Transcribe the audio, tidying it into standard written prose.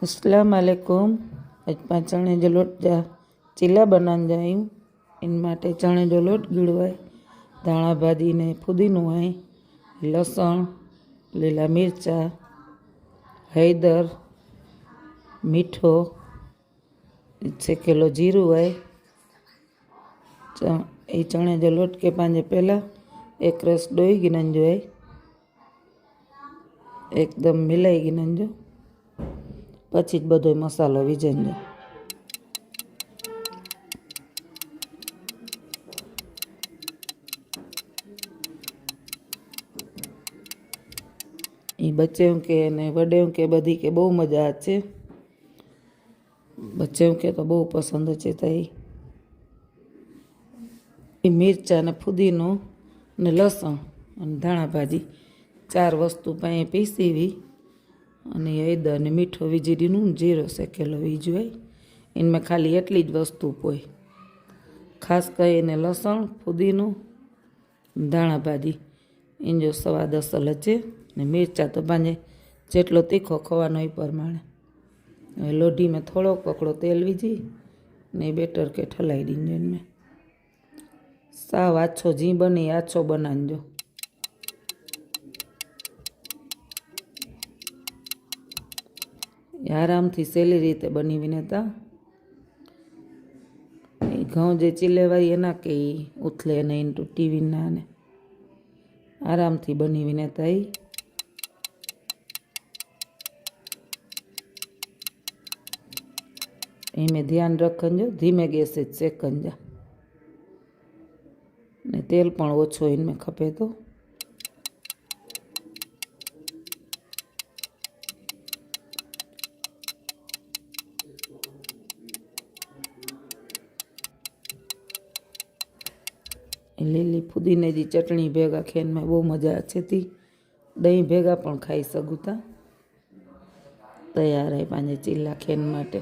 अस्सलाम वालेकुम। आज 5 चने जो लोट जा चिल्ला बनाने जायूँ। इन माटे चने जो लोट गीड़ो है, धाणा भाजी ने पुदीनो है, लसण, लीला मिर्चा, हैदर, मीठो, 6 किलो जीरु है। ये चने जो लोट के पांजे पहला एक रस डोई गिनन जो है, एकदम मिलाई गिनन जो, पछी बधो मसालो वीजन जो। ये बच्चों के ने वडेओं के बधी के बहु मजा आछे। बच्चों के तो बहु पसंद है। तई मिर्चा ने फुदीनो ने लसण और धाणा भाजी 4 वस्तु पाए पीसीवी અને હળદર ને મીઠો વીજળીનું જીરો શેકેલો વીજ હોય। इनमें खाली એટલી જ વસ્તુ પોય। ખાસ કરીને લસણ, ફુદીનો, ધાણા ભાજી इन जो स्वाद असल अचे ने मिर्चा तो पांजे जेटलो तीखो खवानो ए प्रमाणे। लोढ़ी में थोड़ो ककड़ो तेल वीजी ने बेटर के ठलाई दीजो। इनमें साव आछो जी बनी आछो बनाजो। आराम थी सहेली रीते बनी विनेता। घऊं जे चिल्लेवाई एना के उथले नहीं टूटी विना ने आराम थी बनी विनेता। में ध्यान रखजो, धीमे गैसे सेकंजा ने तेल पण ओछो इनमें खपे तो। લીલી ફુદીનેજી ચટણી ભેગા ખેન में બહુ મજા છે। ती દહીં ભેગા પણ ખાઈ શકું તા। તૈયાર है પાંજે ચીલા ખેન માટે।